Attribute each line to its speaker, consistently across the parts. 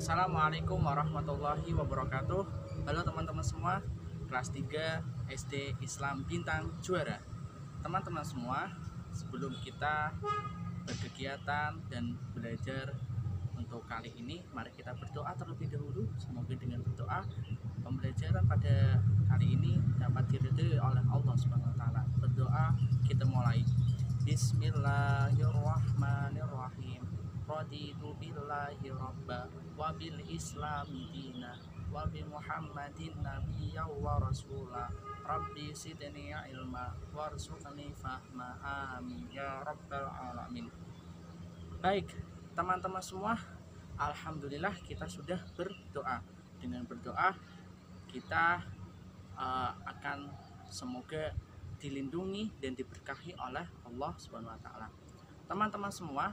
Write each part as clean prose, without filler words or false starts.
Speaker 1: Assalamualaikum warahmatullahi wabarakatuh. Halo teman-teman semua, kelas 3 SD Islam Bintang Juara. Teman-teman semua, sebelum kita berkegiatan dan belajar untuk kali ini, mari kita berdoa terlebih dahulu. Semoga dengan berdoa pembelajaran pada kali ini dapat diridhoi oleh Allah Subhanahu wa taala. Berdoa kita mulai. Bismillahirrahmanirrahim. Raditu billahi rabba wa bil islami dina wa bi muhammadin nabiyya wa rasula rabbi sidni ilma warzuqni fahma amin ya rabbal alamin. Baik teman-teman semua, alhamdulillah kita sudah berdoa. Dengan berdoa kita akan semoga dilindungi dan diberkahi oleh Allah Subhanahu wa taala. Teman-teman semua,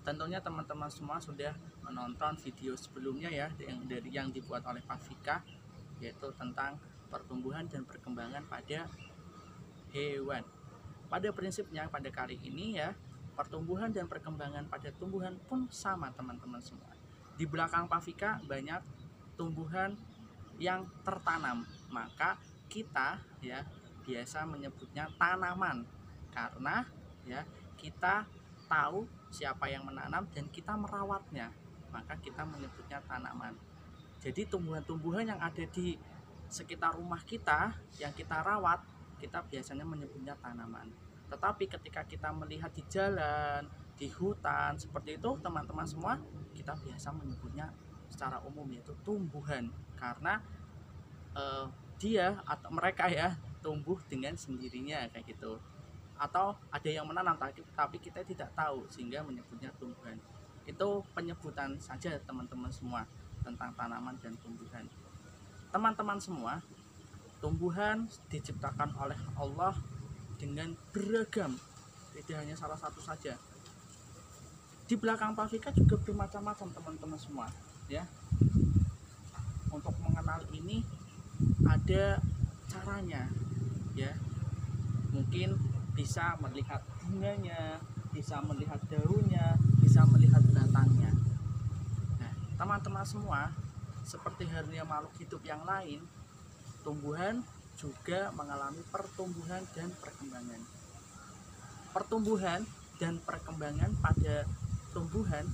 Speaker 1: tentunya teman-teman semua sudah menonton video sebelumnya ya, yang dibuat oleh Pak Fika, yaitu tentang pertumbuhan dan perkembangan pada hewan. Pada prinsipnya pada kali ini ya, pertumbuhan dan perkembangan pada tumbuhan pun sama teman-teman semua. Di belakang Pak Fika banyak tumbuhan yang tertanam, maka kita ya biasa menyebutnya tanaman karena ya kita tahu siapa yang menanam dan kita merawatnya, maka kita menyebutnya tanaman. Jadi tumbuhan-tumbuhan yang ada di sekitar rumah kita yang kita rawat, kita biasanya menyebutnya tanaman. Tetapi ketika kita melihat di jalan, di hutan seperti itu teman-teman semua, kita biasa menyebutnya secara umum yaitu tumbuhan karena dia atau mereka ya tumbuh dengan sendirinya kayak gitu, atau ada yang menanam tapi kita tidak tahu sehingga menyebutnya tumbuhan. Itu penyebutan saja teman-teman semua tentang tanaman dan tumbuhan. Teman-teman semua, tumbuhan diciptakan oleh Allah dengan beragam, tidak hanya salah satu saja. Di belakang Pak Fika juga bermacam-macam teman-teman semua ya. Untuk mengenal ini ada caranya ya, mungkin bisa melihat bunganya, bisa melihat daunnya, bisa melihat batangnya. Nah teman-teman semua, seperti halnya makhluk hidup yang lain, tumbuhan juga mengalami pertumbuhan dan perkembangan. Pertumbuhan dan perkembangan pada tumbuhan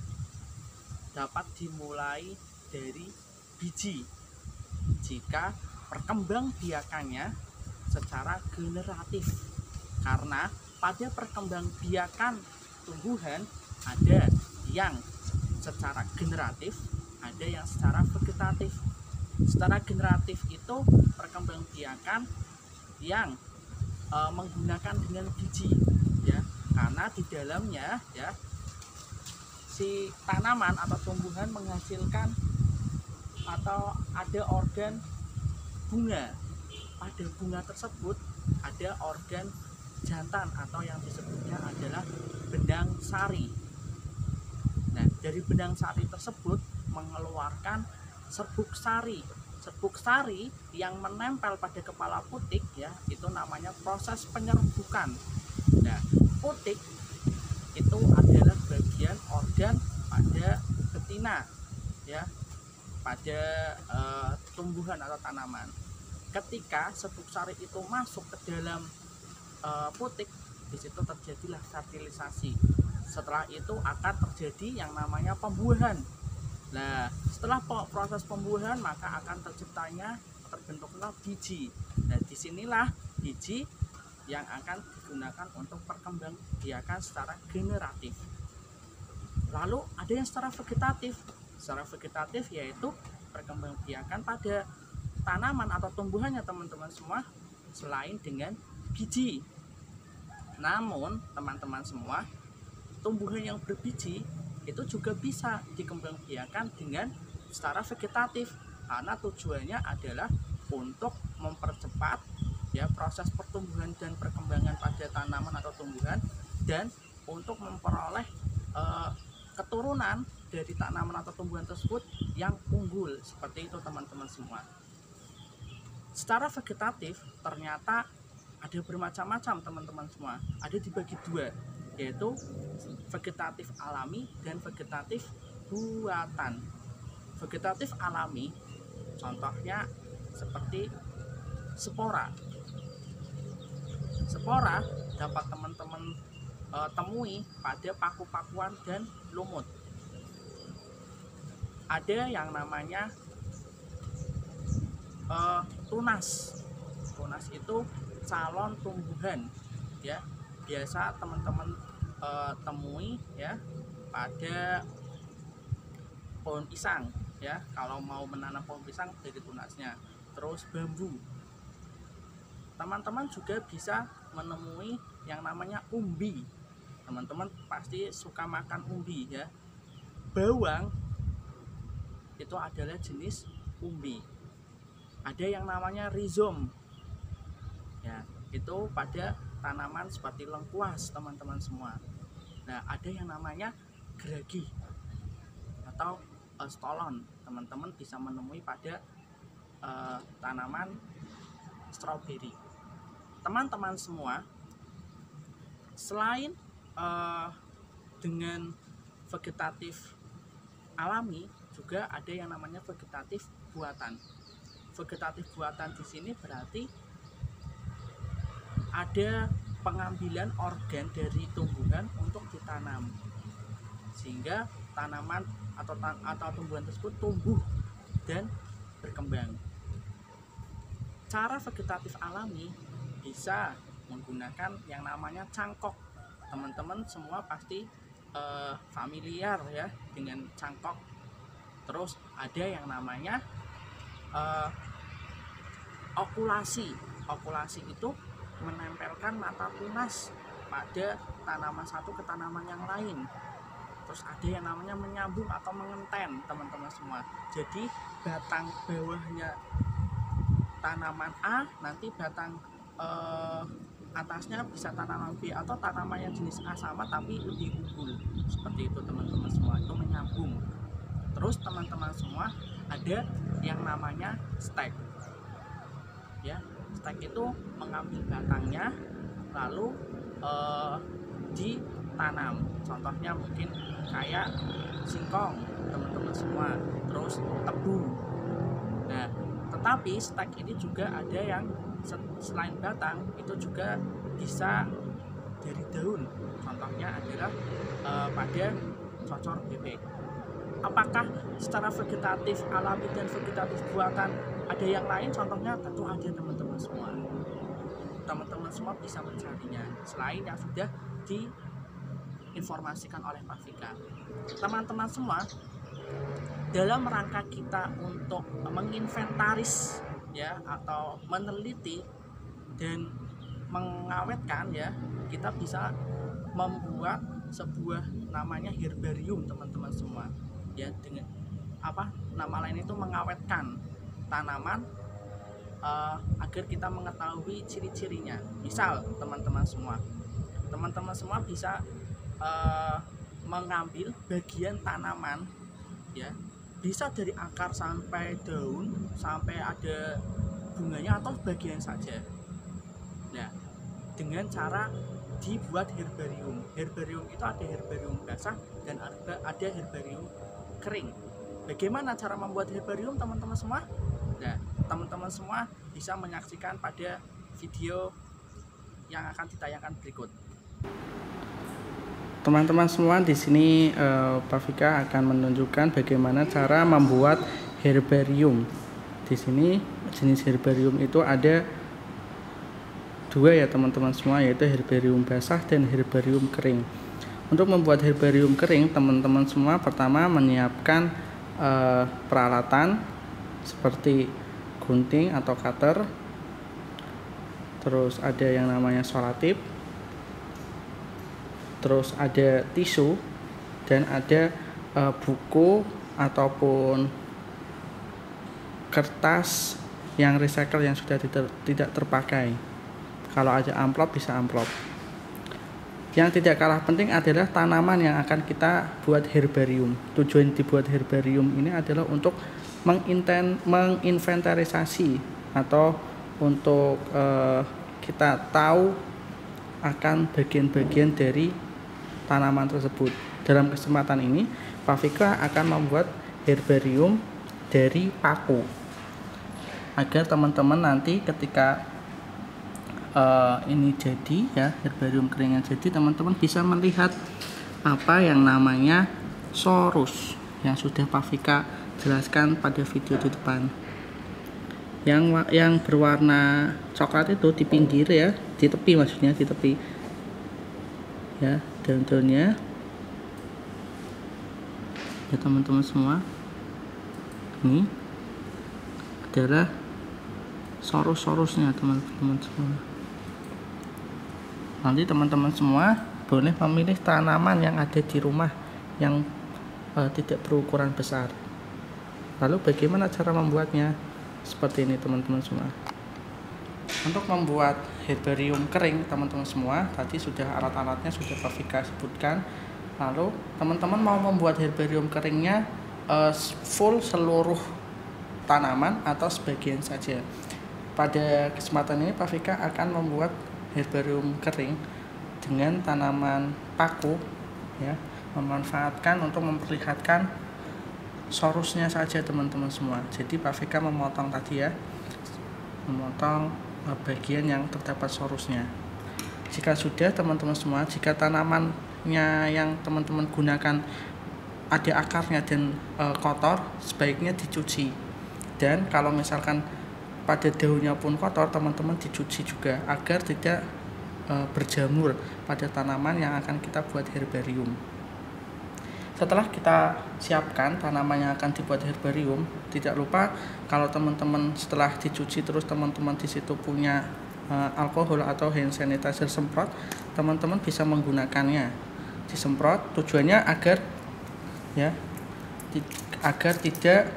Speaker 1: dapat dimulai dari biji jika perkembangbiakannya secara generatif, karena pada perkembangbiakan tumbuhan ada yang secara generatif, ada yang secara vegetatif. Secara generatif itu perkembangbiakan yang menggunakan dengan biji ya, karena di dalamnya ya si tanaman atau tumbuhan menghasilkan atau ada organ bunga. Pada bunga tersebut ada organ jantan atau yang disebutnya adalah benang sari. Nah, dari benang sari tersebut mengeluarkan serbuk sari. Serbuk sari yang menempel pada kepala putik ya, itu namanya proses penyerbukan. Nah, putik itu adalah bagian organ pada betina ya, pada tumbuhan atau tanaman. Ketika serbuk sari itu masuk ke dalam putik, di situ terjadilah fertilisasi. Setelah itu akan terjadi yang namanya pembuahan. Nah, setelah proses pembuahan maka akan terbentuklah biji. Nah, disinilah biji yang akan digunakan untuk perkembangbiakan secara generatif. Lalu ada yang secara vegetatif. Secara vegetatif yaitu perkembangbiakan pada tanaman atau tumbuhannya teman-teman semua selain dengan biji. Namun teman-teman semua, tumbuhan yang berbiji itu juga bisa dikembangbiakan dengan secara vegetatif, karena tujuannya adalah untuk mempercepat ya proses pertumbuhan dan perkembangan pada tanaman atau tumbuhan, dan untuk memperoleh keturunan dari tanaman atau tumbuhan tersebut yang unggul. Seperti itu teman-teman semua. Secara vegetatif ternyata ada bermacam-macam teman-teman semua. Ada dibagi dua, yaitu vegetatif alami dan vegetatif buatan. Vegetatif alami contohnya seperti spora. Spora dapat teman-teman temui pada paku-pakuan dan lumut. Ada yang namanya tunas. Tunas itu calon tumbuhan, ya. Biasa teman-teman temui ya pada pohon pisang, ya. Kalau mau menanam pohon pisang dari tunasnya. Terus bambu. Teman-teman juga bisa menemui yang namanya umbi. Teman-teman pasti suka makan umbi, ya. Bawang itu adalah jenis umbi. Ada yang namanya rhizome, ya, itu pada tanaman seperti lengkuas, teman-teman semua. Nah, ada yang namanya geragi atau stolon. Teman-teman bisa menemui pada tanaman stroberi. Teman-teman semua, selain dengan vegetatif alami, juga ada yang namanya vegetatif buatan. Vegetatif buatan di sini berarti ada pengambilan organ dari tumbuhan untuk ditanam, sehingga tanaman atau tumbuhan tersebut tumbuh dan berkembang. Cara vegetatif alami bisa menggunakan yang namanya cangkok. Teman-teman semua pasti familiar ya dengan cangkok. Terus ada yang namanya okulasi. Okulasi itu menempelkan mata tunas pada tanaman satu ke tanaman yang lain. Terus ada yang namanya menyambung atau mengenten, teman-teman semua. Jadi batang bawahnya tanaman A, nanti batang atasnya bisa tanaman B, atau tanaman yang jenis A sama tapi lebih unggul. Seperti itu teman-teman semua, itu menyambung. Terus teman-teman semua ada yang namanya stek. Ya, stek itu mengambil batangnya lalu ditanam. Contohnya mungkin kayak singkong, teman-teman semua. Terus tebu. Nah, tetapi stek ini juga ada yang selain batang itu juga bisa dari daun. Contohnya adalah pada cocor bebek. Apakah secara vegetatif alami dan vegetatif buatan ada yang lain? Contohnya tentu ada, teman-teman semua. Teman-teman semua bisa mencarinya selain yang sudah diinformasikan oleh Pak Vika. Teman-teman semua, dalam rangka kita untuk menginventaris ya atau meneliti dan mengawetkan ya, kita bisa membuat sebuah namanya herbarium, teman-teman semua. Ya, dengan nama lain itu mengawetkan tanaman agar kita mengetahui ciri-cirinya. Misal teman-teman semua bisa mengambil bagian tanaman, ya, bisa dari akar sampai daun sampai ada bunganya atau bagian saja. Nah, dengan cara dibuat herbarium. Herbarium itu ada herbarium basah dan ada herbarium kering. Bagaimana cara membuat herbarium, teman-teman semua? Nah, teman-teman semua bisa menyaksikan pada video yang akan ditayangkan berikut. Teman-teman semua, di sini Pak Vika akan menunjukkan bagaimana cara membuat herbarium. Di sini jenis herbarium itu ada dua ya teman-teman semua, yaitu herbarium basah dan herbarium kering. Untuk membuat herbarium kering, teman-teman semua pertama menyiapkan peralatan seperti gunting atau cutter, terus ada yang namanya solatip, terus ada tisu, dan ada buku ataupun kertas yang recycle yang sudah tidak terpakai. Kalau ada amplop, bisa amplop. Yang tidak kalah penting adalah tanaman yang akan kita buat herbarium. Tujuan dibuat herbarium ini adalah untuk menginventarisasi atau untuk kita tahu akan bagian-bagian dari tanaman tersebut. Dalam kesempatan ini, Pak Vika akan membuat herbarium dari paku, agar teman-teman nanti ketika ini jadi ya, herbarium kering yang jadi, teman-teman bisa melihat apa yang namanya sorus yang sudah Pak Vika jelaskan pada video di depan. Yang berwarna coklat itu di pinggir ya, di tepi, maksudnya di tepi ya, daun-daunnya ya teman-teman semua. Ini adalah sorus-sorusnya teman-teman semua. Nanti teman-teman semua boleh memilih tanaman yang ada di rumah yang tidak berukuran besar. Lalu bagaimana cara membuatnya? Seperti ini teman-teman semua. Untuk membuat herbarium kering teman-teman semua, tadi sudah alat-alatnya sudah Pak Vika sebutkan. Lalu teman-teman mau membuat herbarium keringnya full seluruh tanaman atau sebagian saja. Pada kesempatan ini Pak Vika akan membuat herbarium kering dengan tanaman paku ya, memanfaatkan untuk memperlihatkan sorusnya saja teman-teman semua. Jadi Pak Vika memotong tadi ya, memotong bagian yang terdapat sorusnya. Jika sudah teman-teman semua, jika tanamannya yang teman-teman gunakan ada akarnya dan kotor, sebaiknya dicuci. Dan kalau misalkan pada daunnya pun kotor, teman-teman dicuci juga agar tidak berjamur pada tanaman yang akan kita buat herbarium. Setelah kita siapkan tanaman yang akan dibuat herbarium, tidak lupa kalau teman-teman setelah dicuci terus teman-teman di situ punya alkohol atau hand sanitizer semprot, teman-teman bisa menggunakannya. Disemprot tujuannya agar ya, agar tidak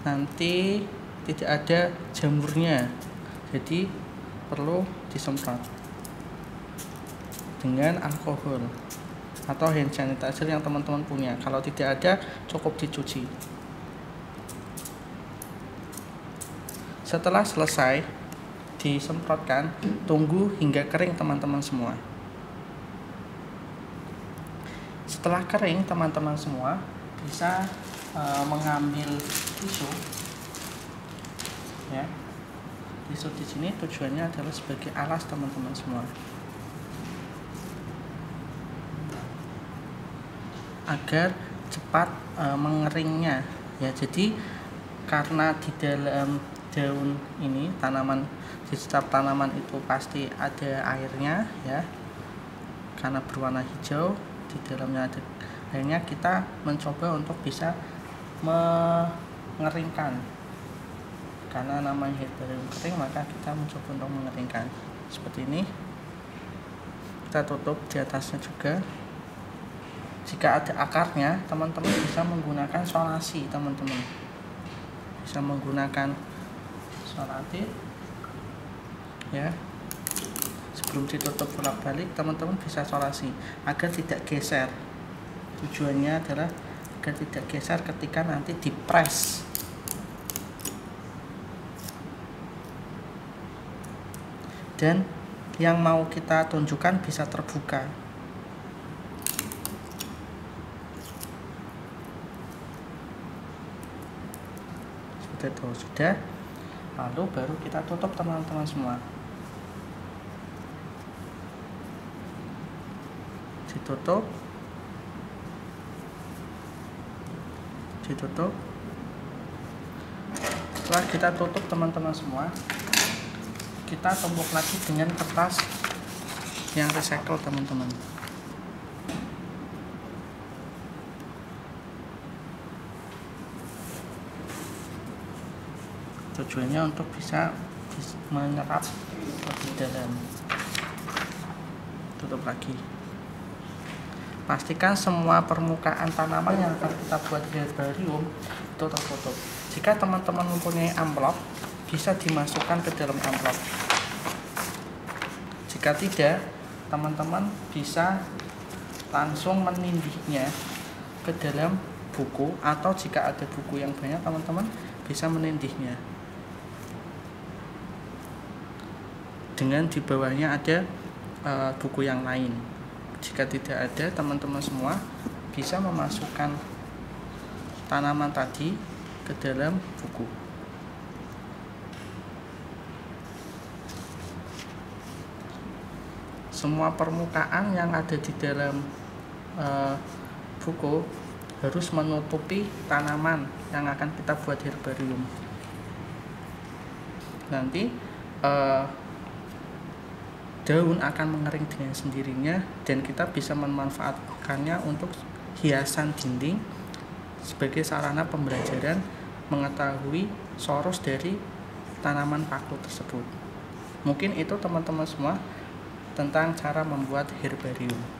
Speaker 1: nanti tidak ada jamurnya. Jadi perlu disemprot dengan alkohol atau hand sanitizer yang teman-teman punya. Kalau tidak ada, cukup dicuci. Setelah selesai disemprotkan, tunggu hingga kering teman-teman semua. Setelah kering teman-teman semua bisa mengambil tisu ya. Tisu di sini tujuannya adalah sebagai alas teman-teman semua, agar cepat mengeringnya ya. Jadi karena di dalam daun ini tanaman, di setiap tanaman itu pasti ada airnya ya, karena berwarna hijau di dalamnya ada airnya, kita mencoba untuk bisa mengeringkan. Karena namanya herbarium kering, maka kita mencoba untuk mengeringkan seperti ini. Kita tutup di atasnya juga. Jika ada akarnya, teman-teman bisa menggunakan solasi. Teman-teman bisa menggunakan solasi ya. Sebelum ditutup bolak-balik, teman-teman bisa solasi agar tidak geser. Tujuannya adalah agar tidak geser ketika nanti dipres. Dan yang mau kita tunjukkan bisa terbuka. Seperti itu sudah. Lalu baru kita tutup teman-teman semua. Ditutup. Setelah kita tutup teman-teman semua, kita tumbuk lagi dengan kertas yang recycle teman-teman. Tujuannya untuk bisa menyerap lebih dalam. Tutup lagi. Pastikan semua permukaan tanaman yang akan kita buat herbarium itu tertutup. Jika teman-teman mempunyai amplop, bisa dimasukkan ke dalam amplop. Jika tidak, teman-teman bisa langsung menindihnya ke dalam buku, atau jika ada buku yang banyak, teman-teman bisa menindihnya dengan di bawahnya ada buku yang lain. Jika tidak ada, teman-teman semua bisa memasukkan tanaman tadi ke dalam buku. Semua permukaan yang ada di dalam buku harus menutupi tanaman yang akan kita buat herbarium. Nanti daun akan mengering dengan sendirinya dan kita bisa memanfaatkannya untuk hiasan dinding sebagai sarana pembelajaran mengetahui soros dari tanaman paku tersebut. Mungkin itu teman-teman semua tentang cara membuat herbarium.